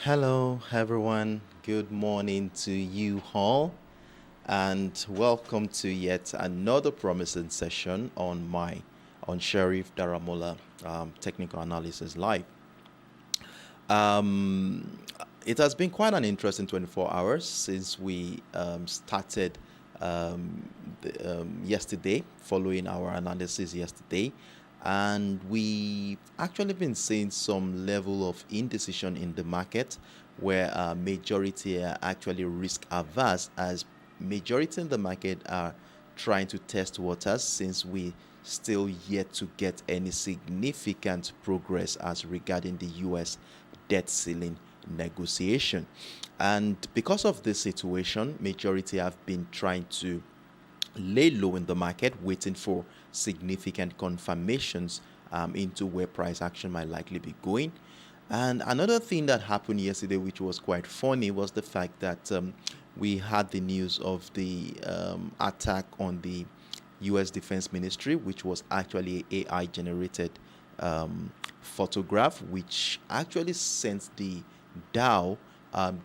Hello, everyone. Good morning to you all, and welcome to yet another promising session on Sheriff Daramola Technical Analysis Live. Um, it has been quite an interesting 24 hours since we started yesterday, following our analysis yesterday. And we've actually been seeing some level of indecision in the market where majority are actually risk averse, as majority in the market are trying to test waters since we still yet to get any significant progress as regarding the US debt ceiling negotiation. And because of this situation, majority have been trying to lay low in the market, waiting for significant confirmations into where price action might likely be going. And another thing that happened yesterday, which was quite funny, was the fact that we had the news of the attack on the US Defense Ministry, which was actually an AI generated photograph, which actually sent the Dow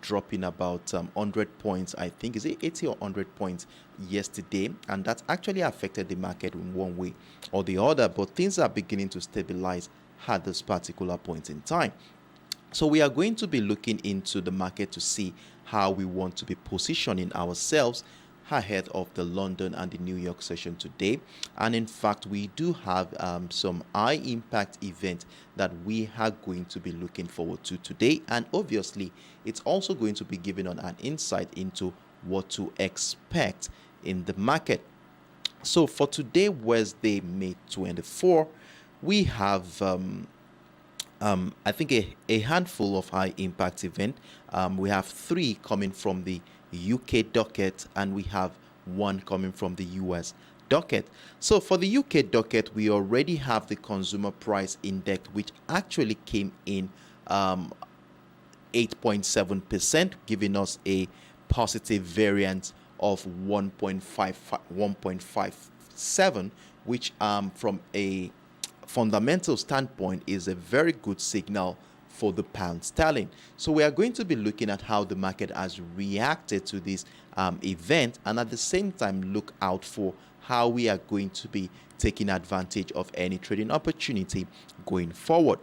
dropping about 100 points. I think is it 80 or 100 points yesterday, and that actually affected the market in one way or the other, but things are beginning to stabilize at this particular point in time. So we are going to be looking into the market to see how we want to be positioning ourselves ahead of the London and the New York session today. And in fact, we do have some high impact event that we are going to be looking forward to today. And obviously, it's also going to be giving on an insight into what to expect in the market. So for today, Wednesday, May 24, we have I think a handful of high impact event. We have 3 coming from the UK docket, and we have 1 coming from the US docket. So for the UK docket, we already have the consumer price index, which actually came in 8.7%, giving us a positive variance of 1.57, which from a fundamental standpoint is a very good signal for the pound sterling. So we are going to be looking at how the market has reacted to this event, and at the same time look out for how we are going to be taking advantage of any trading opportunity going forward.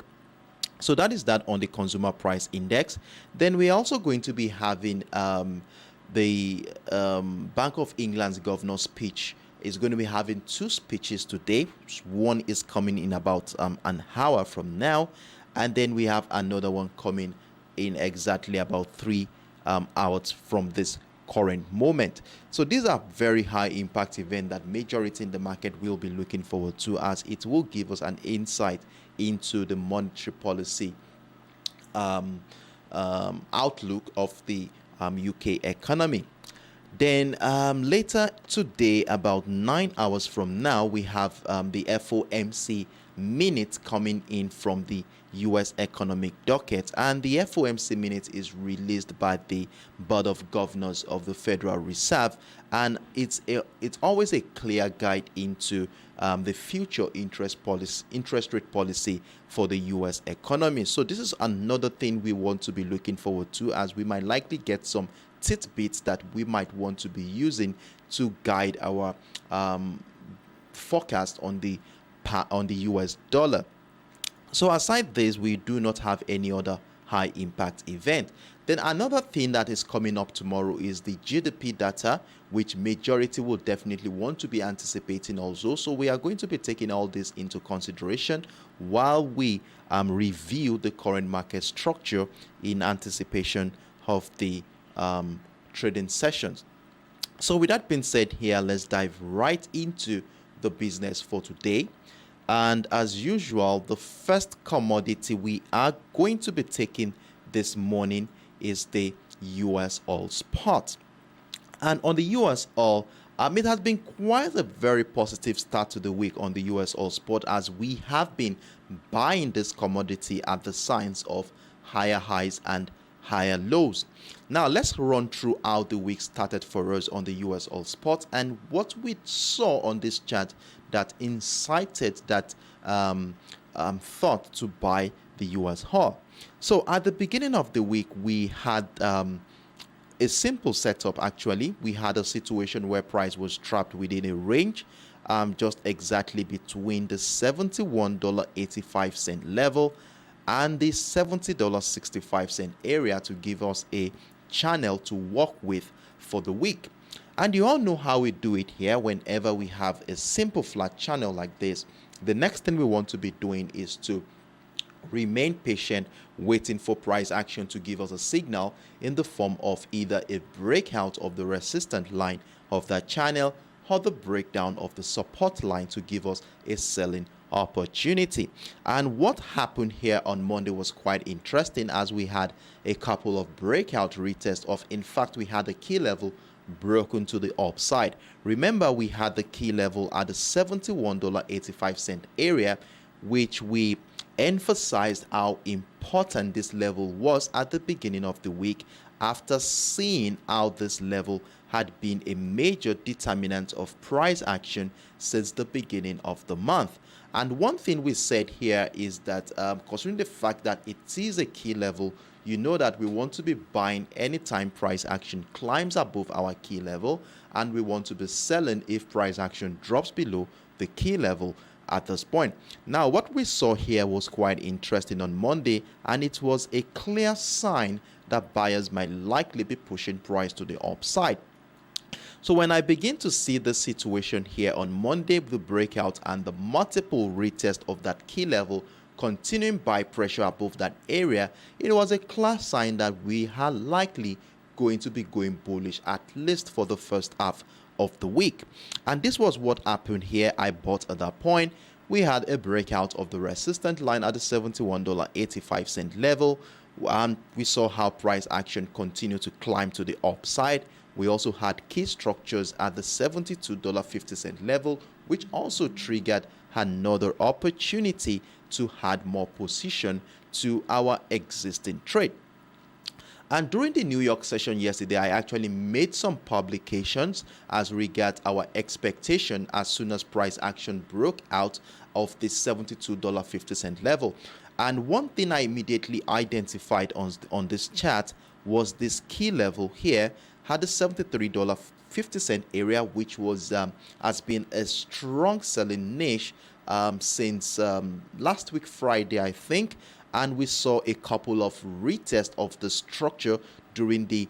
So that is that on the consumer price index. Then we're also going to be having the Bank of England's governor's speech. Is going to be having 2 speeches today. One is coming in about an hour from now, and then we have another one coming in exactly about 3 hours from this current moment. So these are very high impact events that majority in the market will be looking forward to, as it will give us an insight into the monetary policy outlook of the UK economy. Then later today, about 9 hours from now, we have the FOMC minute coming in from the US economic docket, and the FOMC minute is released by the Board of Governors of the Federal Reserve, and it's always a clear guide into the future interest rate policy for the US economy. So this is another thing we want to be looking forward to, as we might likely get some tidbits that we might want to be using to guide our forecast on the US dollar. So aside this, we do not have any other high impact event. Then another thing that is coming up tomorrow is the GDP data, which majority will definitely want to be anticipating also. So we are going to be taking all this into consideration while we review the current market structure in anticipation of the trading sessions. So with that being said here, let's dive right into the business for today. And as usual, the first commodity we are going to be taking this morning is the US oil spot. And on the US oil, it has been quite a very positive start to the week on the US oil spot, as we have been buying this commodity at the signs of higher highs and higher lows. Now let's run through how the week started for us on the US oil spot and what we saw on this chart that incited that thought to buy the USOil. So at the beginning of the week, we had a simple setup. Actually, we had a situation where price was trapped within a range, just exactly between the $71.85 level and the $70.65 area to give us a channel to work with for the week. And you all know how we do it here. Whenever we have a simple flat channel like this, the next thing we want to be doing is to remain patient, waiting for price action to give us a signal in the form of either a breakout of the resistance line of that channel or the breakdown of the support line to give us a selling opportunity. And what happened here on Monday was quite interesting, as we had a couple of breakout retests of, in fact, we had a key level broken to the upside. Remember, we had the key level at the $71.85 area, which we emphasized how important this level was at the beginning of the week, after seeing how this level had been a major determinant of price action since the beginning of the month. And one thing we said here is that considering the fact that it is a key level, you know that we want to be buying anytime price action climbs above our key level, and we want to be selling if price action drops below the key level at this point. Now, what we saw here was quite interesting on Monday, and it was a clear sign that buyers might likely be pushing price to the upside. So when I begin to see the situation here on Monday, the breakout and the multiple retest of that key level continuing buy pressure above that area, it was a clear sign that we are likely going to be going bullish, at least for the first half of the week. And this was what happened here. I bought at that point. We had a breakout of the resistance line at the $71.85 level, and we saw how price action continued to climb to the upside. We also had key structures at the $72.50 level, which also triggered another opportunity to add more position to our existing trade. And during the New York session yesterday, I actually made some publications as regards our expectation as soon as price action broke out of the $72.50 level. And one thing I immediately identified on this chart was this key level here had the $73.50 area, which was has been a strong selling niche since last week Friday, I think. And we saw a couple of retests of the structure during the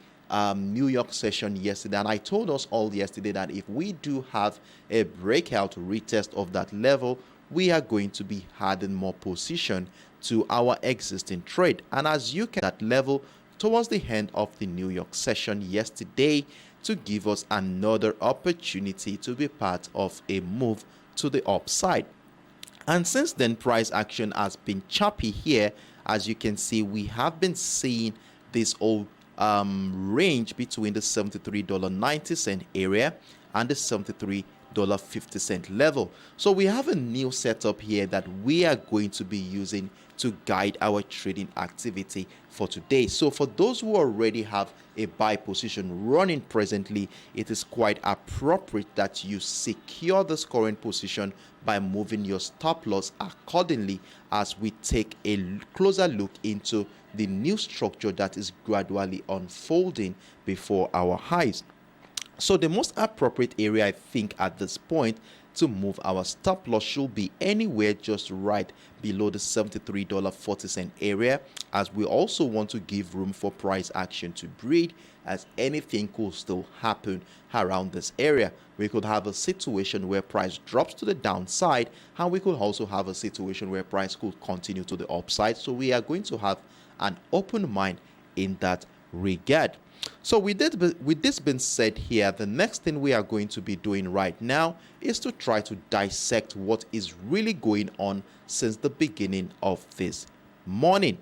New York session yesterday. And I told us all yesterday that if we do have a breakout retest of that level, we are going to be adding more position to our existing trade. And as you can that level towards the end of the New York session yesterday to give us another opportunity to be part of a move to the upside. And since then, price action has been choppy here. As you can see, we have been seeing this old range between the $73.90 area and the $73.50 level. So we have a new setup here that we are going to be using to guide our trading activity for today. So for those who already have a buy position running presently, it is quite appropriate that you secure this current position by moving your stop loss accordingly, as we take a closer look into the new structure that is gradually unfolding before our eyes. So the most appropriate area, I think, at this point to move our stop loss should be anywhere just right below the $73.40 area, as we also want to give room for price action to breed, as anything could still happen around this area. We could have a situation where price drops to the downside, and we could also have a situation where price could continue to the upside. So we are going to have an open mind in that regard. So with this being said here, the next thing we are going to be doing right now is to try to dissect what is really going on since the beginning of this morning.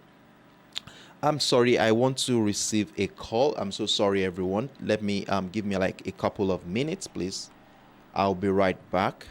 I'm sorry, I want to receive a call. I'm so sorry, everyone. Let me give me like a couple of minutes, please. I'll be right back.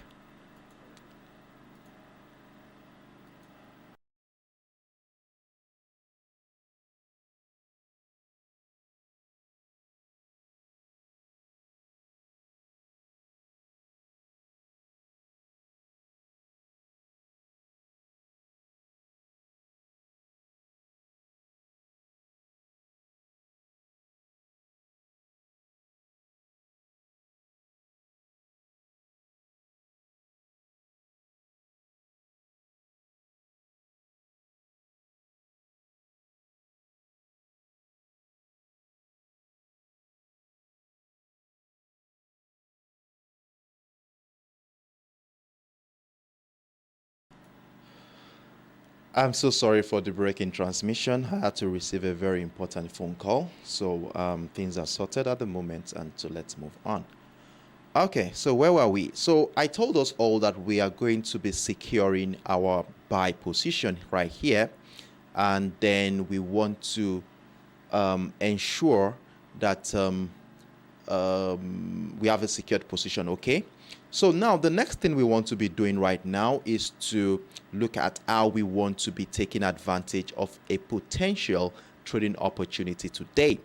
I'm so sorry for the break in transmission. I had to receive a very important phone call. So things are sorted at the moment, and so let's move on. Okay, so where were we? So I told us all that we are going to be securing our buy position right here. And then we want to ensure that we have a secured position, okay? So now the next thing we want to be doing right now is to look at how we want to be taking advantage of a potential trading opportunity today.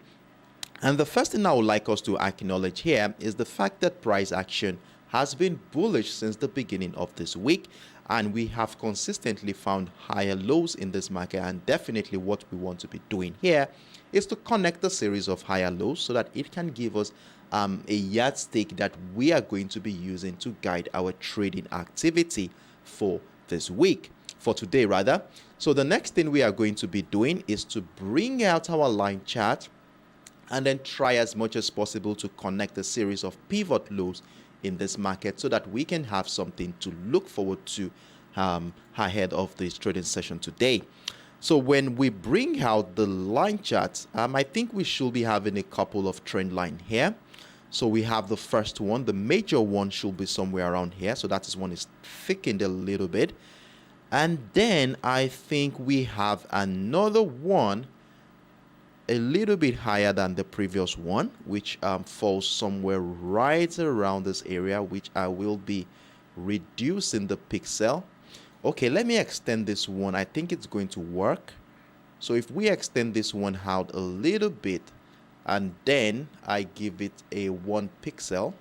And the first thing I would like us to acknowledge here is the fact that price action has been bullish since the beginning of this week, and we have consistently found higher lows in this market. And definitely what we want to be doing here is to connect a series of higher lows so that it can give us a yardstick that we are going to be using to guide our trading activity for this week, for today rather. So the next thing we are going to be doing is to bring out our line chart and then try as much as possible to connect a series of pivot lows in this market so that we can have something to look forward to ahead of this trading session today. So when we bring out the line chart, I think we should be having a couple of trend line here. So we have the first one, the major one should be somewhere around here. So that is one is thickened a little bit. And then I think we have another one a little bit higher than the previous one, which falls somewhere right around this area, which I will be reducing the pixel. Okay, let me extend this one. I think it's going to work. So if we extend this one out a little bit, and then I give it a 1 pixel,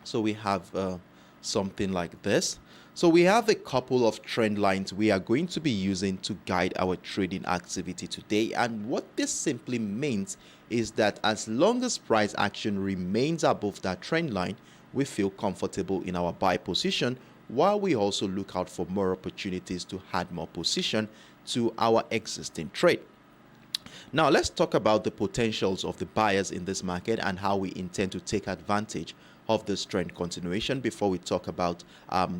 so we have something like this. So we have a couple of trend lines we are going to be using to guide our trading activity today. And what this simply means is that as long as price action remains above that trend line, we feel comfortable in our buy position, while we also look out for more opportunities to add more position to our existing trade. Now let's talk about the potentials of the buyers in this market and how we intend to take advantage of this trend continuation before we talk about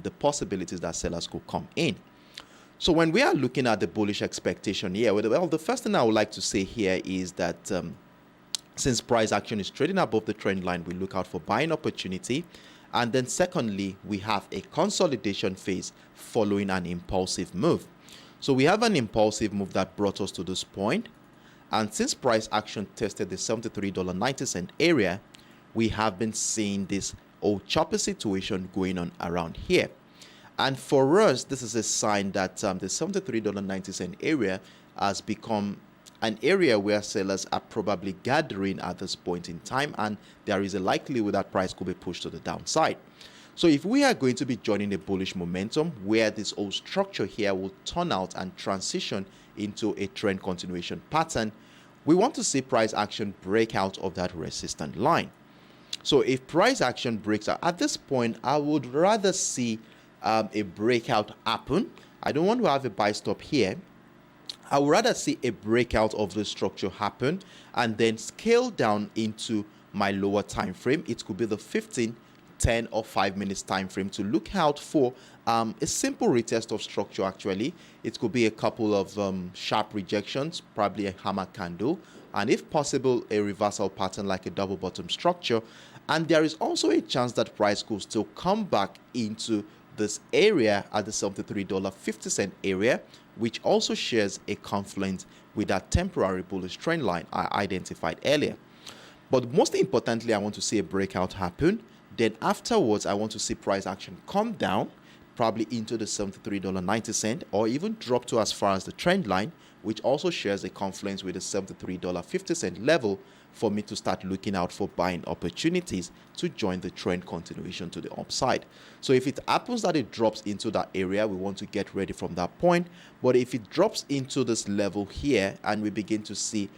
the possibilities that sellers could come in. So when we are looking at the bullish expectation here, well, the first thing I would like to say here is that since price action is trading above the trend line, we look out for buying opportunity. And then secondly, we have a consolidation phase following an impulsive move. So we have an impulsive move that brought us to this point. And since price action tested the $73.90 area, we have been seeing this old chopper situation going on around here. And for us, this is a sign that the $73.90 area has become an area where sellers are probably gathering at this point in time, and there is a likelihood that price could be pushed to the downside. So if we are going to be joining a bullish momentum where this old structure here will turn out and transition into a trend continuation pattern, we want to see price action break out of that resistance line. So if price action breaks out at this point, I would rather see a breakout happen. I don't want to have a buy stop here. I would rather see a breakout of the structure happen and then scale down into my lower time frame. It could be the 15, 10 or 5 minutes time frame to look out for a simple retest of structure. Actually, it could be a couple of sharp rejections, probably a hammer candle, and if possible a reversal pattern like a double bottom structure. And there is also a chance that price could still come back into this area at the $73.50 area, which also shares a confluence with that temporary bullish trend line I identified earlier. But most importantly, I want to see a breakout happen. Then afterwards, I want to see price action come down, probably into the $73.90 or even drop to as far as the trend line, which also shares a confluence with the $73.50 level for me to start looking out for buying opportunities to join the trend continuation to the upside. So if it happens that it drops into that area, we want to get ready from that point. But if it drops into this level here and we begin to see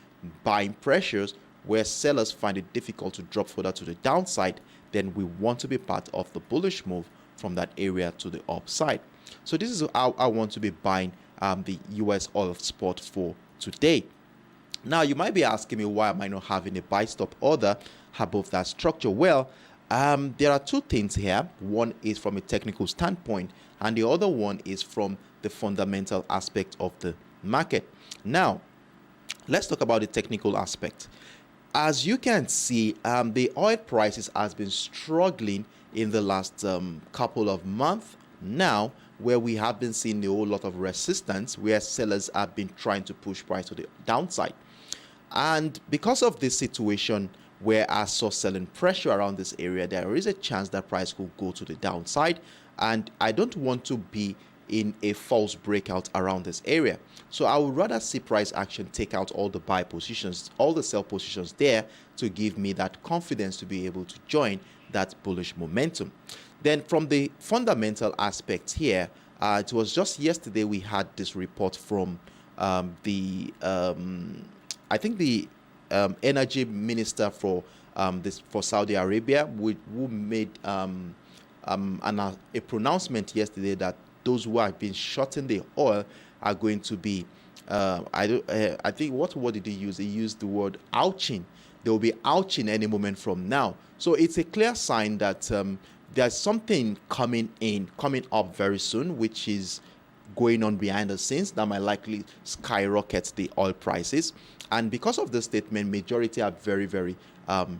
buying pressures where sellers find it difficult to drop further to the downside, then we want to be part of the bullish move from that area to the upside. So this is how I want to be buying the US oil spot for today. Now you might be asking me, why am I not having a buy stop order above that structure? Well, There are two things here. One is from a technical standpoint, and the other one is from the fundamental aspect of the market. Now, let's talk about the technical aspect. As you can see, the oil prices has been struggling in the last couple of months now, where we have been seeing a whole lot of resistance, where sellers have been trying to push price to the downside. And because of this situation, where I saw selling pressure around this area, there is a chance that price could go to the downside, and I don't want to be in a false breakout around this area. So I would rather see price action take out all the buy positions, all the sell positions there, to give me that confidence to be able to join that bullish momentum. Then from the fundamental aspects here, it was just yesterday we had this report from I think the energy minister for Saudi Arabia, who made a pronouncement yesterday that those who have been shorting the oil are going to be, I think, what word did he use? He used the word ouching. They will be ouching any moment from now. So it's a clear sign that there's something coming up very soon, which is going on behind the scenes that might likely skyrocket the oil prices. And because of this statement, majority are very, very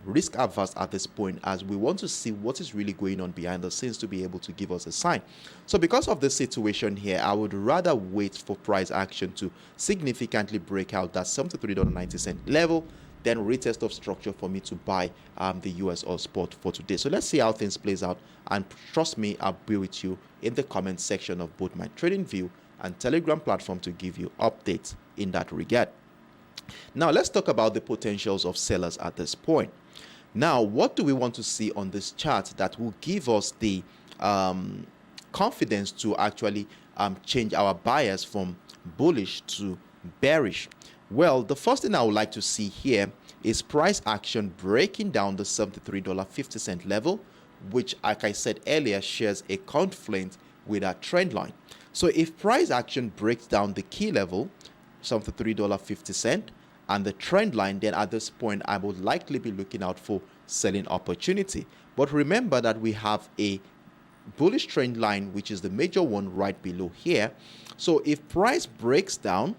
risk averse at this point, as we want to see what is really going on behind the scenes to be able to give us a sign. So because of this situation here, I would rather wait for price action to significantly break out that $73.90 level, then retest of structure for me to buy the US oil spot for today. So let's see how things plays out, and trust me, I'll be with you in the comment section of both my trading view and Telegram platform to give you updates in that regard. Now let's talk about the potentials of sellers at this point. Now, what do we want to see on this chart that will give us the confidence to actually change our bias from bullish to bearish? Well, the first thing I would like to see here is price action breaking down the $73.50 level, which, like I said earlier, shares a confluence with our trend line. So if price action breaks down the key level, $73.50, and the trend line, then at this point I would likely be looking out for selling opportunity. But remember that we have a bullish trend line, which is the major one right below here. So if price breaks down,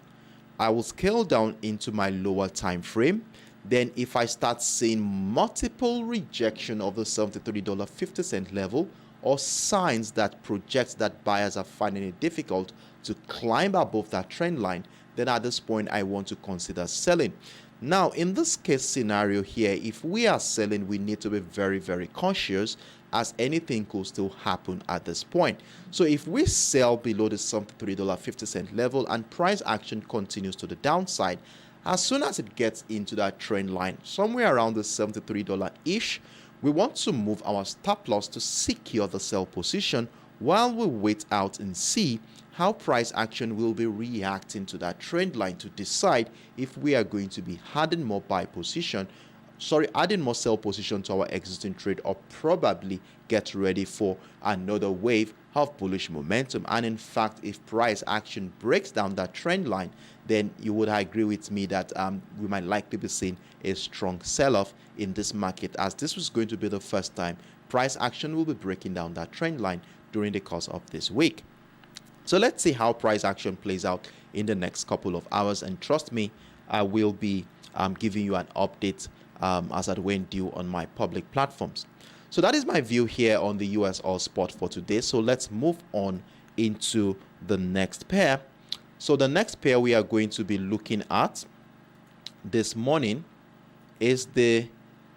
I will scale down into my lower time frame. Then if I start seeing multiple rejection of the $73.50 level, or signs that project that buyers are finding it difficult to climb above that trend line, then at this point I want to consider selling. Now, in this case scenario here, if we are selling, we need to be very, very cautious, as anything could still happen at this point. So if we sell below the $73.50 level and price action continues to the downside, as soon as it gets into that trend line, somewhere around the $73-ish, we want to move our stop loss to secure the sell position while we wait out and see how price action will be reacting to that trend line to decide if we are going to be adding more sell position to our existing trade, or probably get ready for another wave of bullish momentum. And in fact, if price action breaks down that trend line, then you would agree with me that we might likely be seeing a strong sell-off in this market, as this was going to be the first time price action will be breaking down that trend line during the course of this week. So let's see how price action plays out in the next couple of hours, and trust me, I will be giving you an update as at when due on my public platforms. So that is my view here on the US oil spot for today. So let's move on into the next pair. So the next pair we are going to be looking at this morning is the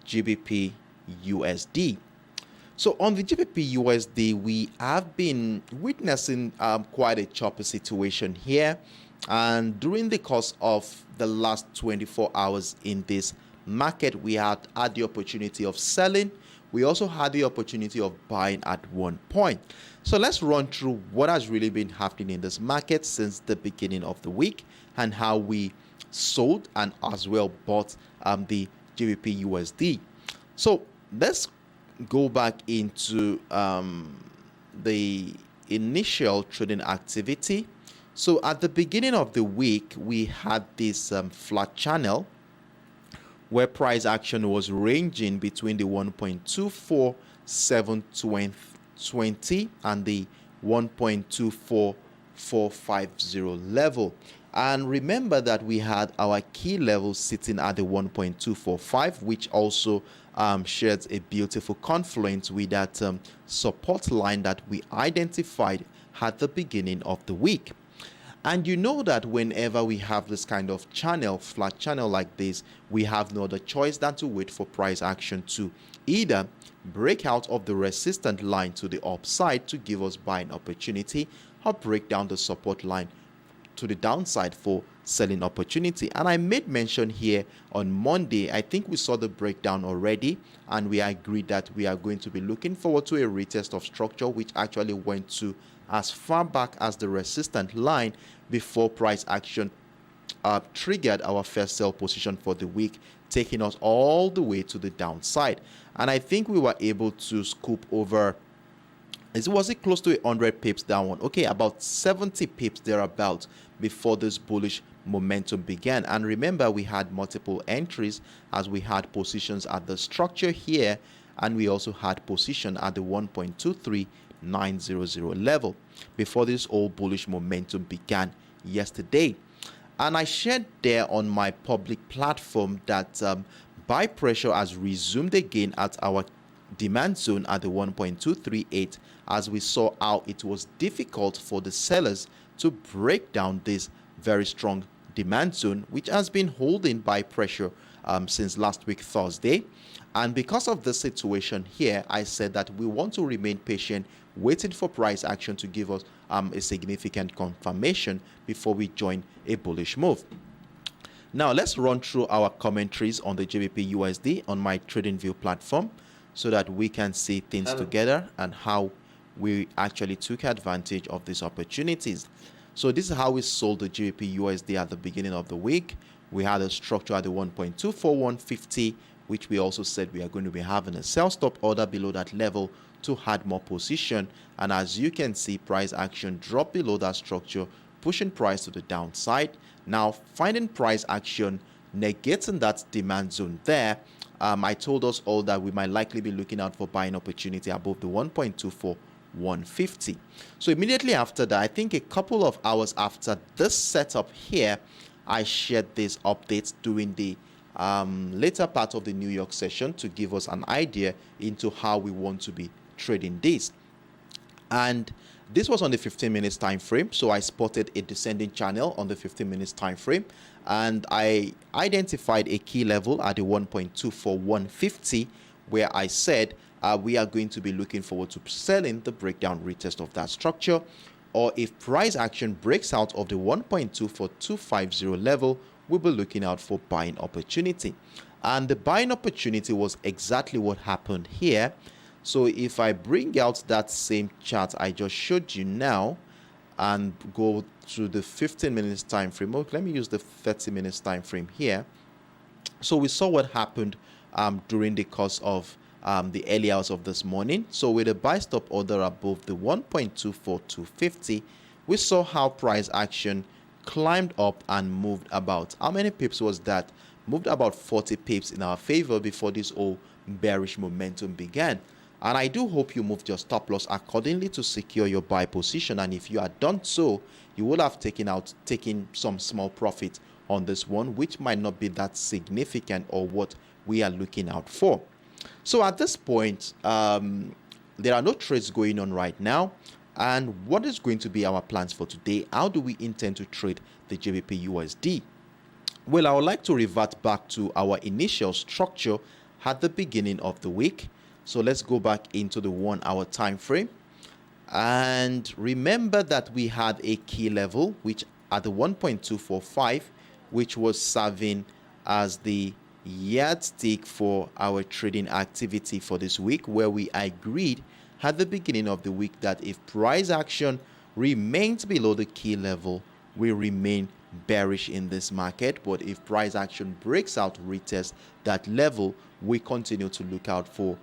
GBPUSD. So on the GBPUSD, we have been witnessing quite a choppy situation here. And during the course of the last 24 hours in this market, we had the opportunity of selling. We also had the opportunity of buying at one point. So let's run through what has really been happening in this market since the beginning of the week, and how we sold and as well bought the GBPUSD. So let's go back into the initial trading activity. So at the beginning of the week, we had this flat channel where price action was ranging between the 1.24720 and the 1.24450 level. And remember that we had our key level sitting at the 1.245, which also shares a beautiful confluence with that support line that we identified at the beginning of the week. And you know that whenever we have this kind of channel, flat channel like this, we have no other choice than to wait for price action to either break out of the resistant line to the upside to give us buying opportunity, or break down the support line to the downside for selling opportunity. And I made mention here on Monday, I think we saw the breakdown already, and we agreed that we are going to be looking forward to a retest of structure, which actually went to as far back as the resistant line before price action triggered our first sell position for the week, taking us all the way to the downside. And I think we were able to scoop over, was it close to 100 pips downward? Okay, about 70 pips thereabouts before this bullish momentum began. And remember, we had multiple entries as we had positions at the structure here, and we also had position at the 1.23900 level before this whole bullish momentum began yesterday. And I shared there on my public platform that buy pressure has resumed again at our demand zone at the 1.238, as we saw how it was difficult for the sellers to break down this very strong demand zone, which has been holding buy pressure since last week Thursday. And because of the situation here, I said that we want to remain patient, waiting for price action to give us a significant confirmation before we join a bullish move. Now let's run through our commentaries on the GBPUSD on my TradingView platform, so that we can see things together and how we actually took advantage of these opportunities. So this is how we sold the GBPUSD at the beginning of the week. We had a structure at the 1.24150, which we also said we are going to be having a sell stop order below that level to add more position. And as you can see, price action dropped below that structure, pushing price to the downside. Now finding price action negating that demand zone there, I told us all that we might likely be looking out for buying opportunity above the 1.24150. So immediately after that, I think a couple of hours after this setup here, I shared these updates during the later part of the New York session to give us an idea into how we want to be trading this. And this was on the 15 minutes time frame, so I spotted a descending channel on the 15 minutes time frame, and I identified a key level at the 1.24150, where I said we are going to be looking forward to selling the breakdown retest of that structure, or if price action breaks out of the 1.24250 level, we'll be looking out for buying opportunity. And the buying opportunity was exactly what happened here. So if I bring out that same chart I just showed you now and go to the 15 minutes time frame, okay, let me use the 30 minutes time frame here. So we saw what happened during the course of the early hours of this morning. So with a buy stop order above the 1.24250, we saw how price action climbed up and moved about. How many pips was that? Moved about 40 pips in our favor before this whole bearish momentum began. And I do hope you moved your stop loss accordingly to secure your buy position. And if you had done so, you would have taken some small profit on this one, which might not be that significant or what we are looking out for. So at this point, there are no trades going on right now. And what is going to be our plans for today? How do we intend to trade the GBPUSD? Well, I would like to revert back to our initial structure at the beginning of the week. So let's go back into the 1 hour time frame. And remember that we had a key level, which at the 1.245, which was serving as the yardstick for our trading activity for this week, where we agreed at the beginning of the week that if price action remains below the key level, we remain bearish in this market. But if price action breaks out, retest that level, we continue to look out for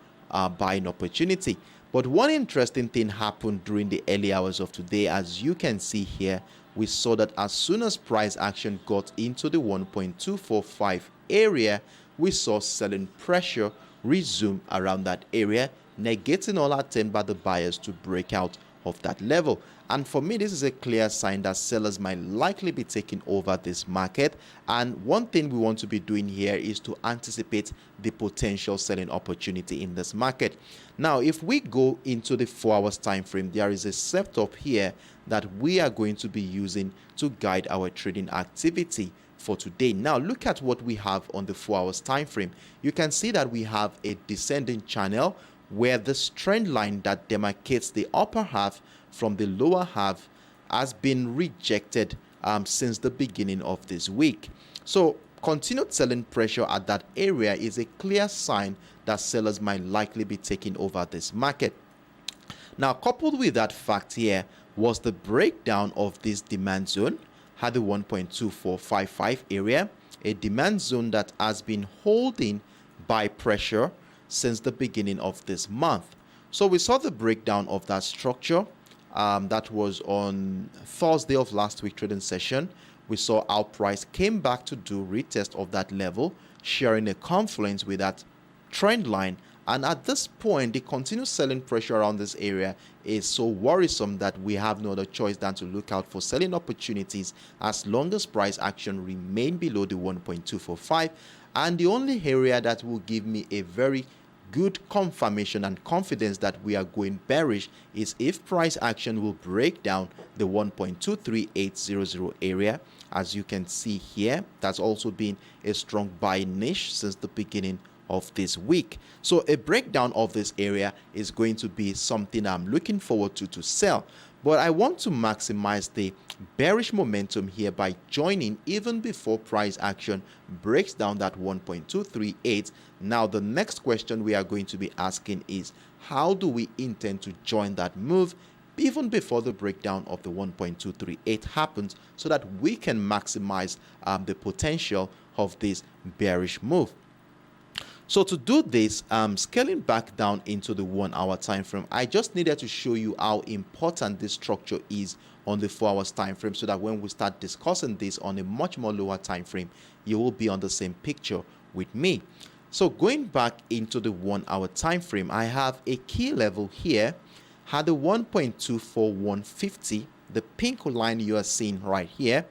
buying opportunity. But one interesting thing happened during the early hours of today, as you can see here, we saw that as soon as price action got into the 1.245 area, we saw selling pressure resume around that area, negating all attempt by the buyers to break out of that level. And for me, this is a clear sign that sellers might likely be taking over this market. And one thing we want to be doing here is to anticipate the potential selling opportunity in this market. Now, if we go into the 4 hours time frame, there is a setup here that we are going to be using to guide our trading activity for today. Now, look at what we have on the 4 hours time frame. You can see that we have a descending channel where this trend line that demarcates the upper half from the lower half has been rejected since the beginning of this week. So continued selling pressure at that area is a clear sign that sellers might likely be taking over this market. Now, coupled with that fact here was the breakdown of this demand zone at the 1.2455 area, a demand zone that has been holding buy pressure since the beginning of this month. So we saw the breakdown of that structure. That was on Thursday of last week trading session. We saw our price came back to do retest of that level, sharing a confluence with that trend line. And at this point, the continued selling pressure around this area is so worrisome that we have no other choice than to look out for selling opportunities as long as price action remain below the 1.245. And the only area that will give me a very good confirmation and confidence that we are going bearish is if price action will break down the 1.23800 area. As you can see here, that's also been a strong buy niche since the beginning of this week. So a breakdown of this area is going to be something I'm looking forward to sell. But I want to maximize the bearish momentum here by joining even before price action breaks down that 1.238. Now, the next question we are going to be asking is, how do we intend to join that move even before the breakdown of the 1.238 happens so that we can maximize the potential of this bearish move? So to do this, scaling back down into the 1 hour time frame, I just needed to show you how important this structure is on the 4 hours time frame so that when we start discussing this on a much more lower time frame, you will be on the same picture with me. So going back into the 1 hour time frame, I have a key level here at the 1.24150, the pink line you are seeing right here.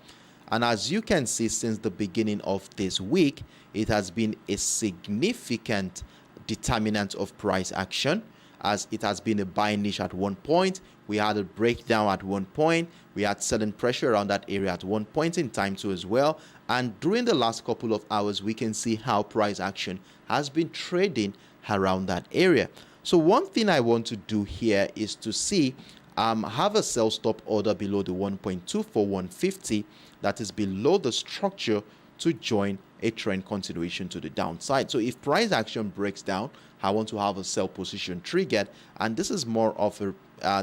And as you can see, since the beginning of this week, it has been a significant determinant of price action, as it has been a buy niche at one point. We had a breakdown at one point. We had selling pressure around that area at one point in time too as well. And during the last couple of hours, we can see how price action has been trading around that area. So one thing I want to do here is to see have a sell stop order below the 1.24150 that is below the structure to join a trend continuation to the downside. So if price action breaks down, I want to have a sell position triggered, and this is more of a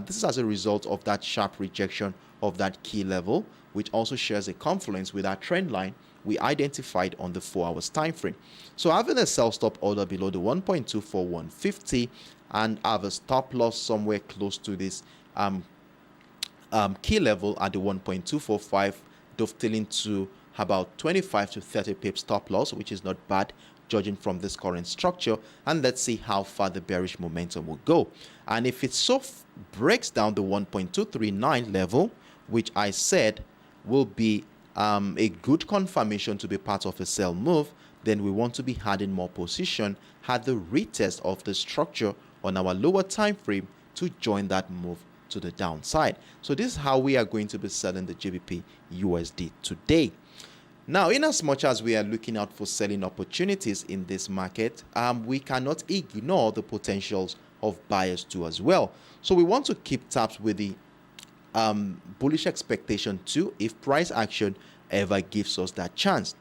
this is as a result of that sharp rejection of that key level, which also shares a confluence with our trend line we identified on the 4 hours time frame. So having a sell stop order below the 1.24150 and have a stop loss somewhere close to this key level at the 1.245, dovetailing to about 25 to 30 pips stop loss, which is not bad judging from this current structure. And let's see how far the bearish momentum will go. And if it breaks down the 1.239 level, which I said will be a good confirmation to be part of a sell move, then we want to be adding more position at the retest of the structure on our lower time frame to join that move to the downside. So this is how we are going to be selling the GBPUSD today. Now, in as much as we are looking out for selling opportunities in this market, we cannot ignore the potentials of buyers too as well. So we want to keep tabs with the bullish expectation too if price action ever gives us that chance.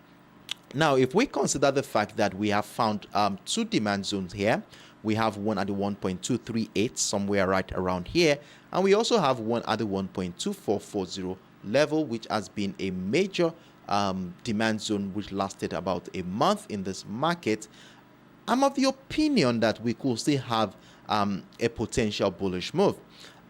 Now, if we consider the fact that we have found two demand zones here, we have one at the 1.238 somewhere right around here, and we also have one at the 1.2440 level, which has been a major demand zone which lasted about a month in this market. I'm of the opinion that we could still have a potential bullish move.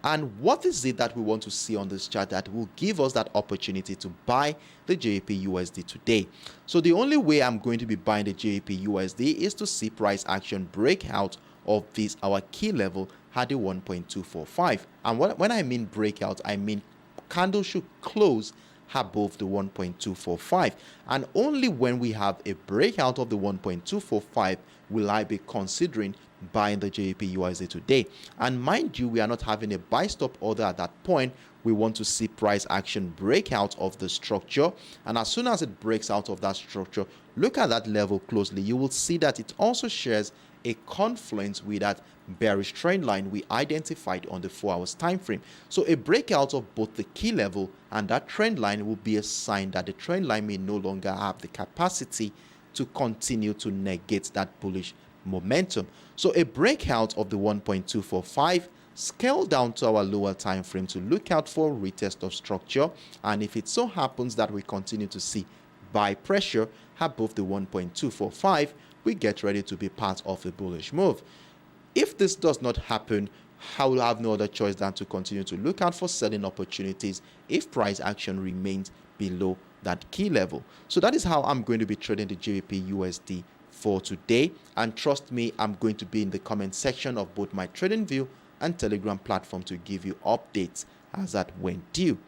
And what is it that we want to see on this chart that will give us that opportunity to buy the GBPUSD today? So the only way I'm going to be buying the GBPUSD is to see price action break out of this, our key level at the 1.245. And when I mean breakout, I mean candle should close above the 1.245, and only when we have a breakout of the 1.245 will I be considering buying the GBPUSD today. And mind you, we are not having a buy stop order at that point. We want to see price action break out of the structure, and as soon as it breaks out of that structure, look at that level closely. You will see that it also shares a confluence with that bearish trend line we identified on the 4 hours time frame. So a breakout of both the key level and that trend line will be a sign that the trend line may no longer have the capacity to continue to negate that bullish momentum. So a breakout of the 1.245, scale down to our lower time frame to look out for retest of structure, and if it so happens that we continue to see buy pressure above the 1.245, we get ready to be part of a bullish move. If this does not happen, I will have no other choice than to continue to look out for selling opportunities if price action remains below that key level. So that is how I'm going to be trading the GBPUSD for today, and trust me, I'm going to be in the comment section of both my TradingView and Telegram platform to give you updates as at when due.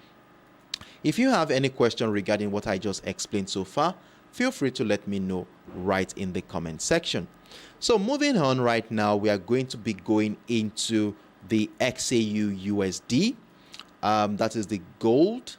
If you have any question regarding what I just explained so far, feel free to let me know right in the comment section. So moving on right now, we are going to be going into the XAUUSD, that is the gold.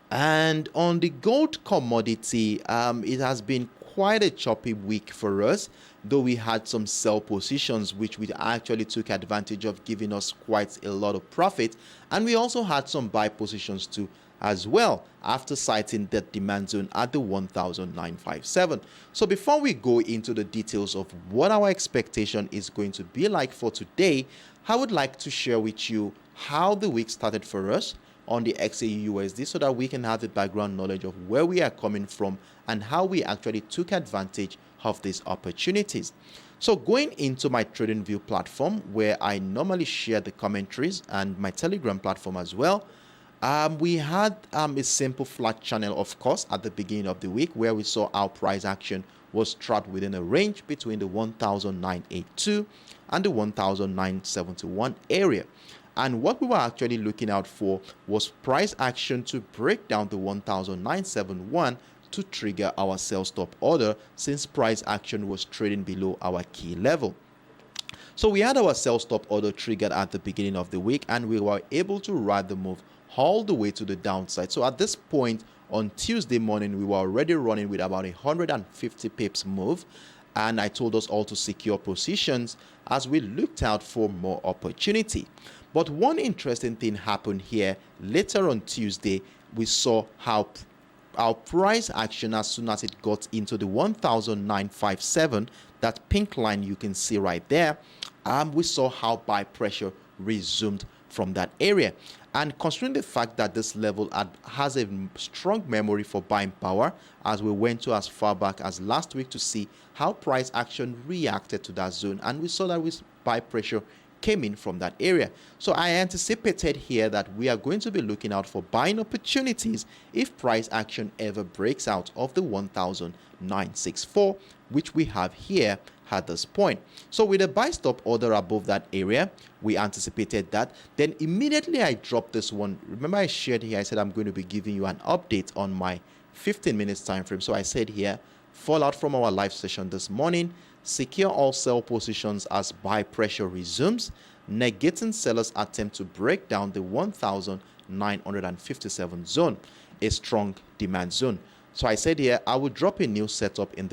And on the gold commodity, it has been quite a choppy week for us, though we had some sell positions which we actually took advantage of, giving us quite a lot of profit, and we also had some buy positions too as well after citing that demand zone at the 1,957. So before we go into the details of what our expectation is going to be like for today, I would like to share with you how the week started for us on the XAUUSD so that we can have the background knowledge of where we are coming from and how we actually took advantage of these opportunities. So going into my TradingView platform, where I normally share the commentaries, and my Telegram platform as well, we had a simple flat channel, of course, at the beginning of the week, where we saw our price action was trapped within a range between the 1,982 and the 1,971 area. And what we were actually looking out for was price action to break down the 1,971 to trigger our sell stop order, since price action was trading below our key level. So we had our sell stop order triggered at the beginning of the week, and we were able to ride the move all the way to the downside. So at this point on Tuesday morning, we were already running with about 150 pips move, and I told us all to secure positions as we looked out for more opportunity. But one interesting thing happened here. Later on Tuesday, we saw how our price action, as soon as it got into the 1,957, that pink line you can see right there, we saw how buy pressure resumed from that area. And considering the fact that this level has a strong memory for buying power, as we went to as far back as last week to see how price action reacted to that zone, and we saw that with buy pressure came in from that area. So I anticipated here that we are going to be looking out for buying opportunities if price action ever breaks out of the 1,964, which we have here at this point. So with a buy stop order above that area, we anticipated that. Then immediately I dropped this one. Remember I shared here, I said I'm going to be giving you an update on my 15 minutes time frame. So I said here, fallout from our live session this morning, secure all sell positions as buy pressure resumes, negating sellers' attempt to break down the 1,957 zone, a strong demand zone. So I said here I will drop a new setup on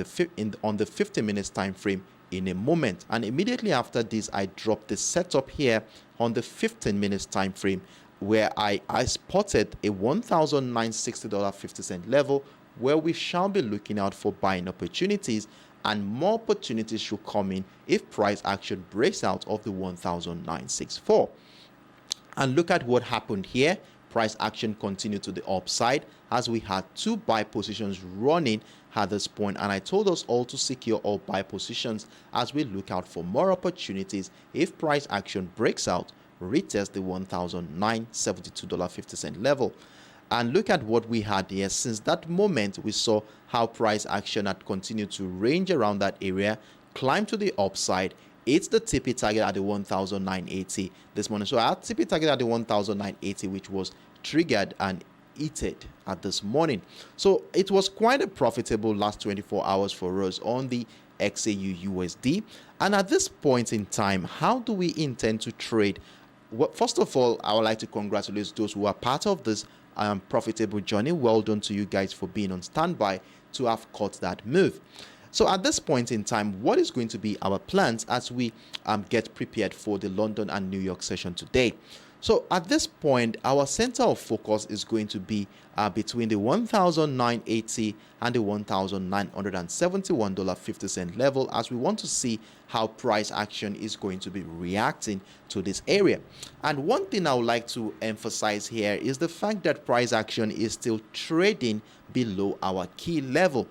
the 50 minutes time frame in a moment, and immediately after this I dropped the setup here on the 15 minutes time frame, where I spotted a $1,960.50 level where we shall be looking out for buying opportunities, and more opportunities should come in if price action breaks out of the 1,964. And look at what happened here. Price action continued to the upside as we had two buy positions running at this point, and I told us all to secure all buy positions as we look out for more opportunities if price action breaks out retest the $1,972.50 level. And look at what we had here. Since that moment, we saw how price action had continued to range around that area, climb to the upside. It's the TP target at the 1,980 this morning. So our TP target at the 1,980, which was triggered and heated at this morning. So it was quite a profitable last 24 hours for us on the XAUUSD. And at this point in time, how do we intend to trade? Well, first of all, I would like to congratulate those who are part of this profitable journey. Well done to you guys for being on standby to have caught that move. So at this point in time, what is going to be our plans as we get prepared for the London and New York session today? So at this point, our center of focus is going to be between the 1,980 and the $1,971.50 level, as we want to see how price action is going to be reacting to this area. And one thing I would like to emphasize here is the fact that price action is still trading below our key level.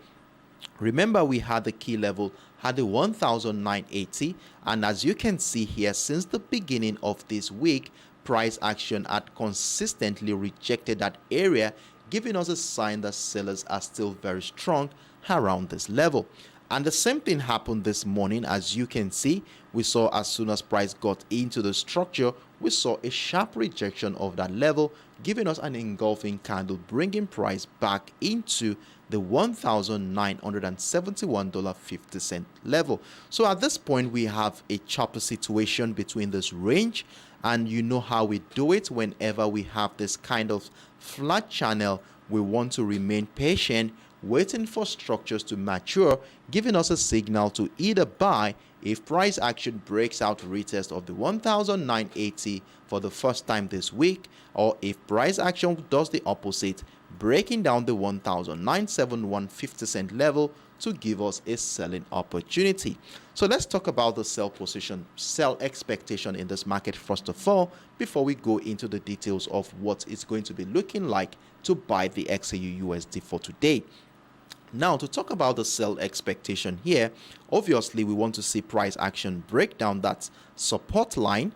Remember, we had the key level at the 1,980, and as you can see here, since the beginning of this week, price action had consistently rejected that area, giving us a sign that sellers are still very strong around this level. And the same thing happened this morning. As you can see, we saw as soon as price got into the structure, we saw a sharp rejection of that level, giving us an engulfing candle, bringing price back into the $1,971.50 level. So at this point, we have a choppy situation between this range, and you know how we do it. Whenever we have this kind of flat channel, we want to remain patient, waiting for structures to mature, giving us a signal to either buy if price action breaks out retest of the 1,980 for the first time this week, or if price action does the opposite, breaking down the 1,971.50 level to give us a selling opportunity. So let's talk about the sell position, sell expectation in this market first of all, before we go into the details of what it's going to be looking like to buy the XAUUSD for today. Now, to talk about the sell expectation here, obviously we want to see price action break down that support line,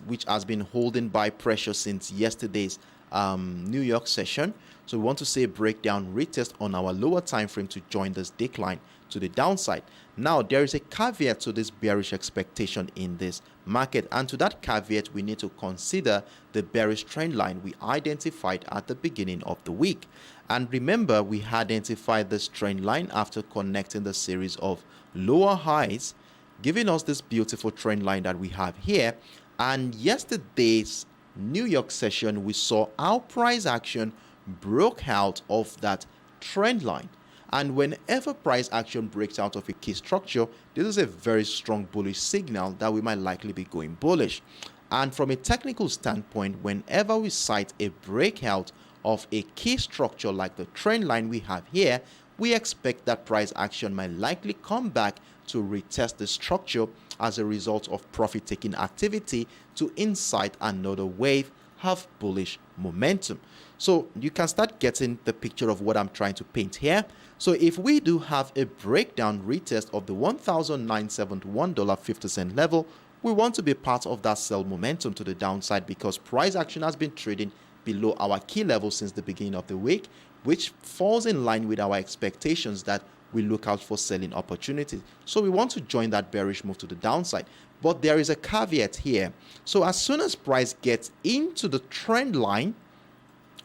which has been holding by pressure since yesterday's New York session. So we want to see a breakdown retest on our lower time frame to join this decline to the downside. Now, there is a caveat to this bearish expectation in this market, and to that caveat we need to consider the bearish trend line we identified at the beginning of the week. And remember, we identified this trend line after connecting the series of lower highs, giving us this beautiful trend line that we have here. And yesterday's New York session, we saw how price action broke out of that trend line. And whenever price action breaks out of a key structure, this is a very strong bullish signal that we might likely be going bullish. And from a technical standpoint, whenever we cite a breakout of a key structure like the trend line we have here, we expect that price action might likely come back to retest the structure as a result of profit-taking activity to incite another wave of bullish momentum. So you can start getting the picture of what I'm trying to paint here. So if we do have a breakdown retest of the $1,971.50 level, we want to be part of that sell momentum to the downside, because price action has been trading below our key level since the beginning of the week, which falls in line with our expectations that we look out for selling opportunities. So we want to join that bearish move to the downside. But there is a caveat here. So as soon as price gets into the trend line,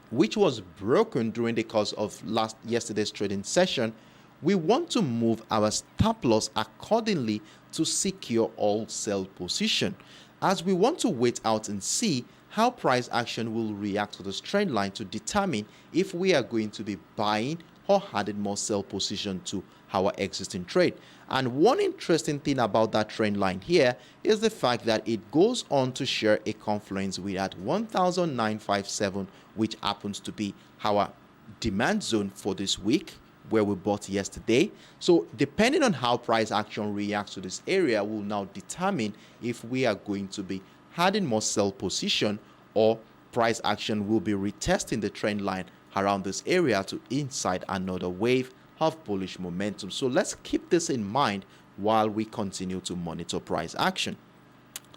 which was broken during the course of yesterday's trading session, we want to move our stop loss accordingly to secure all sell position, as we want to wait out and see how price action will react to this trend line to determine if we are going to be buying or adding more sell position to our existing trade. And one interesting thing about that trend line here is the fact that it goes on to share a confluence with at 1,957, which happens to be our demand zone for this week, where we bought yesterday. So depending on how price action reacts to this area will now determine if we are going to be adding more sell position, or price action will be retesting the trend line around this area to incite another wave of bullish momentum. So let's keep this in mind while we continue to monitor price action.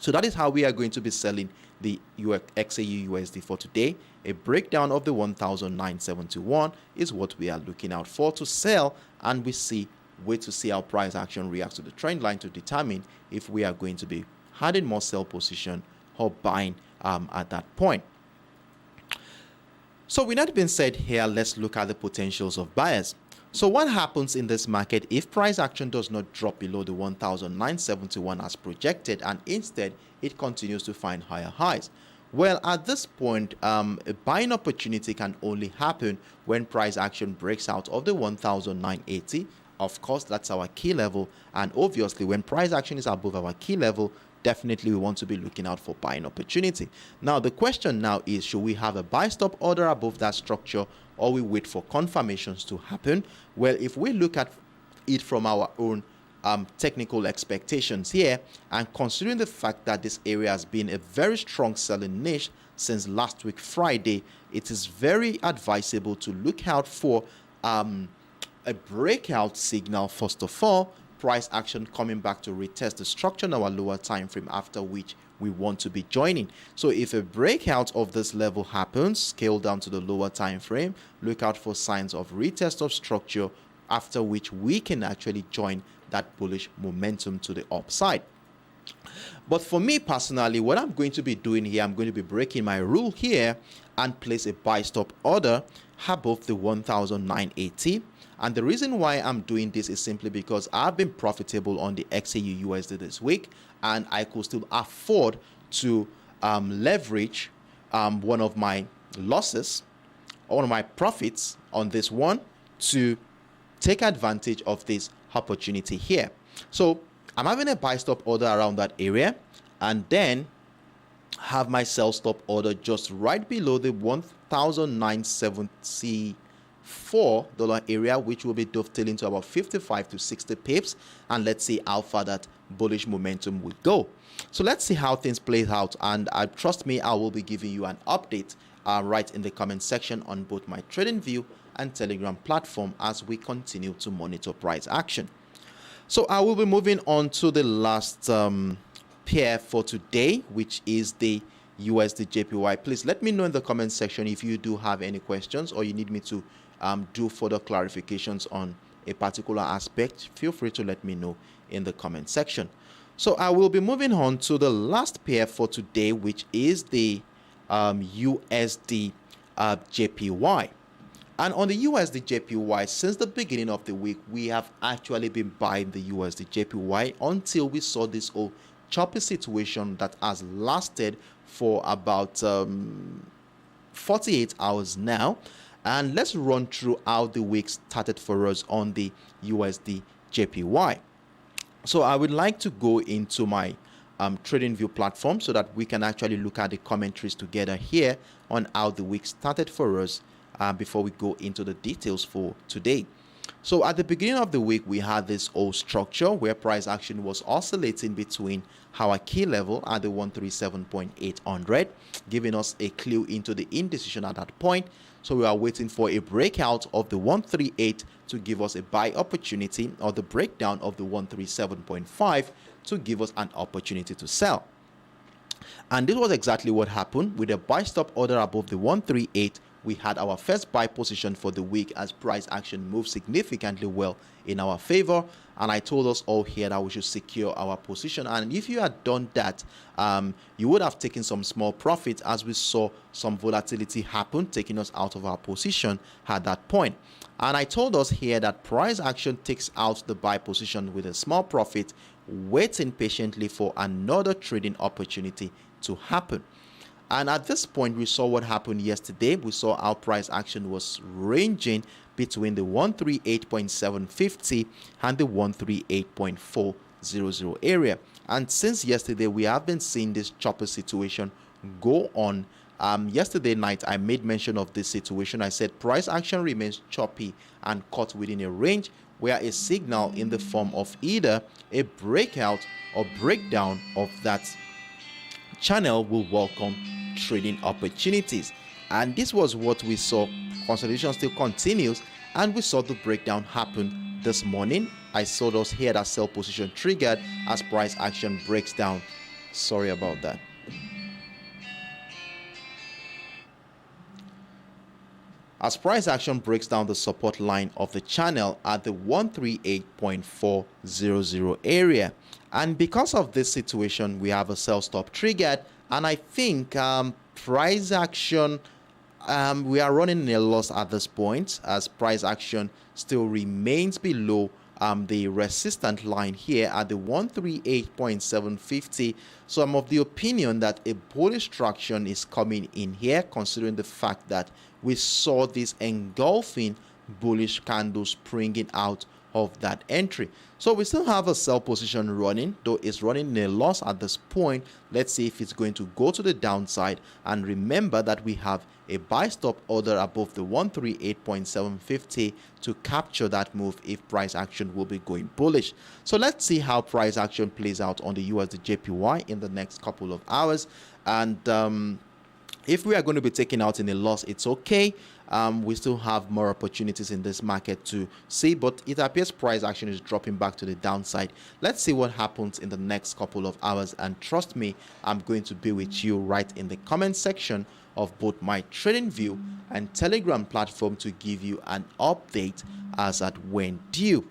So that is how we are going to be selling the XAUUSD for today. A breakdown of the 1,971 is what we are looking out for to sell, and we wait to see how price action reacts to the trend line to determine if we are going to be adding more sell position or buying at that point. So with that being said here, let's look at the potentials of buyers. So what happens in this market if price action does not drop below the 1,971 as projected, and instead it continues to find higher highs? Well, at this point, a buying opportunity can only happen when price action breaks out of the 1,980. Of course, that's our key level, and obviously when price action is above our key level, definitely we want to be looking out for buying opportunity. Now the question now is, should we have a buy stop order above that structure, or we wait for confirmations to happen? Well, if we look at it from our own technical expectations here, and considering the fact that this area has been a very strong selling niche since last week Friday, it is very advisable to look out for a breakout signal. First of all, price action coming back to retest the structure in our lower time frame, after which we want to be joining. So if a breakout of this level happens, scale down to the lower time frame, look out for signs of retest of structure, after which we can actually join that bullish momentum to the upside. But for me personally, what I'm going to be doing here, I'm going to be breaking my rule here and place a buy stop order above the 1,980. And the reason why I'm doing this is simply because I've been profitable on the XAUUSD this week, and I could still afford to leverage one of my losses, one of my profits on this one, to take advantage of this opportunity here. So I'm having a buy stop order around that area, and then have my sell stop order just right below the 1,974 area, which will be dovetailing to about 55 to 60 pips, and let's see how far that bullish momentum will go. So let's see how things play out, and trust me, I will be giving you an update right in the comment section on both my TradingView and Telegram platform as we continue to monitor price action. So I will be moving on to the last pair for today, which is the USDJPY. Please let me know in the comment section if you do have any questions, or you need me to do further clarifications on a particular aspect. Feel free to let me know in the comment section. So I will be moving on to the last pair for today, which is the USDJPY. And on the USDJPY, since the beginning of the week, we have actually been buying the USDJPY until we saw this whole choppy situation that has lasted for about 48 hours now. And let's run through how the week started for us on the USDJPY. So I would like to go into my TradingView platform so that we can actually look at the commentaries together here on how the week started for us before we go into the details for today. So at the beginning of the week, we had this whole structure where price action was oscillating between our key level at the 137.800, giving us a clue into the indecision at that point. So we are waiting for a breakout of the 138 to give us a buy opportunity, or the breakdown of the 137.5 to give us an opportunity to sell. And this was exactly what happened. With a buy stop order above the 138, we had our first buy position for the week as price action moved significantly well in our favor. And I told us all here that we should secure our position. And if you had done that, you would have taken some small profit, as we saw some volatility happen, taking us out of our position at that point. And I told us here that price action takes out the buy position with a small profit, waiting patiently for another trading opportunity to happen. And at this point, we saw what happened yesterday. We saw our price action was ranging between the 138.750 and the 138.400 area. And since yesterday, we have been seeing this chopper situation go on. Yesterday night, I made mention of this situation. I said price action remains choppy and caught within a range where a signal in the form of either a breakout or breakdown of that channel will welcome trading opportunities. And this was what we saw. Consolidation still continues, and we saw the breakdown happen this morning. I saw those here that sell position triggered as price action breaks down Sorry about that. As price action breaks down the support line of the channel at the 138.400 area. And because of this situation, we have a sell stop triggered. And I think price action, we are running a loss at this point as price action still remains below the resistant line here at the 138.750. So I'm of the opinion that a bullish traction is coming in here, considering the fact that we saw this engulfing bullish candle springing out of that entry. So we still have a sell position running, though it's running in a loss at this point. Let's see if it's going to go to the downside. And remember that we have a buy stop order above the 138.750 to capture that move if price action will be going bullish. So let's see how price action plays out on the USDJPY in the next couple of hours. And if we are going to be taken out in a loss, it's okay. We still have more opportunities in this market to see, but it appears price action is dropping back to the downside. Let's see what happens in the next couple of hours, and trust me, I'm going to be with you right in the comment section of both my trading view and Telegram platform to give you an update as at when due.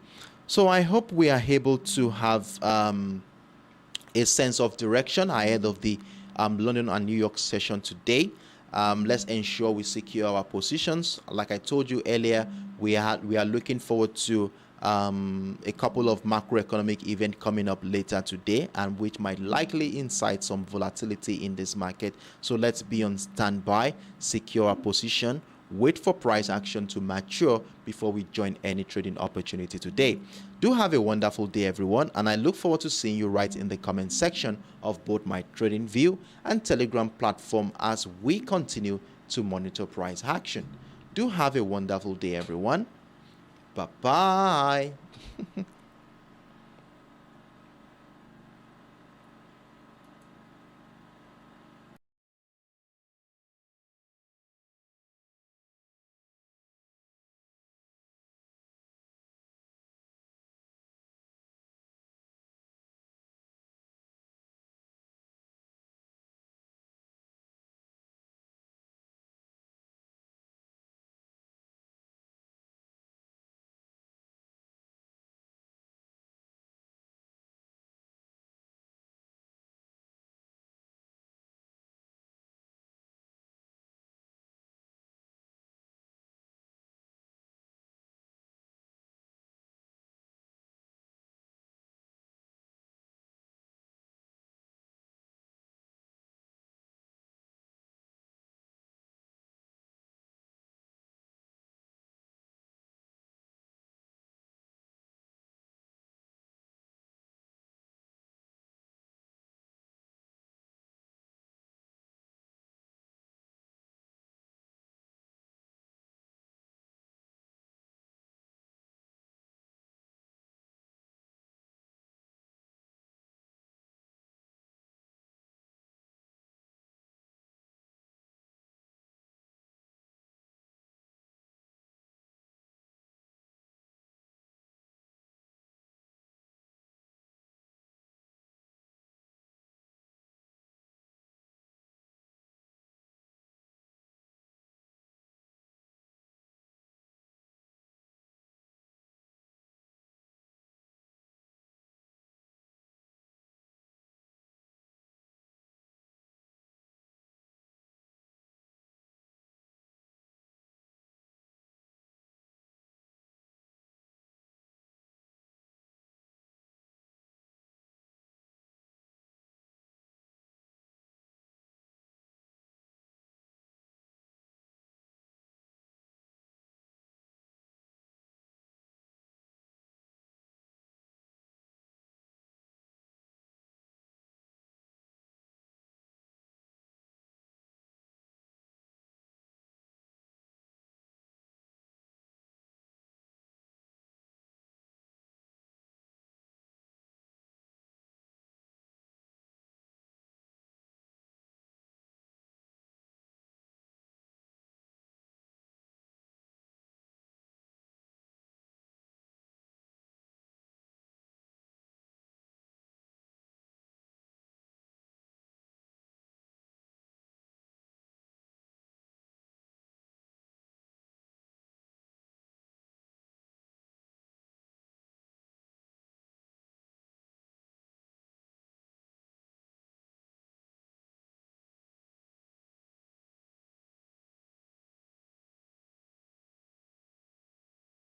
So I hope we are able to have a sense of direction ahead of the London and New York session today. Let's ensure we secure our positions. Like I told you earlier, we are looking forward to a couple of macroeconomic events coming up later today, and which might likely incite some volatility in this market. So let's be on standby, secure our position, wait for price action to mature before we join any trading opportunity today. Do have a wonderful day, everyone, and I look forward to seeing you right in the comment section of both my trading view and Telegram platform as we continue to monitor price action. Do have a wonderful day, everyone. Bye-bye.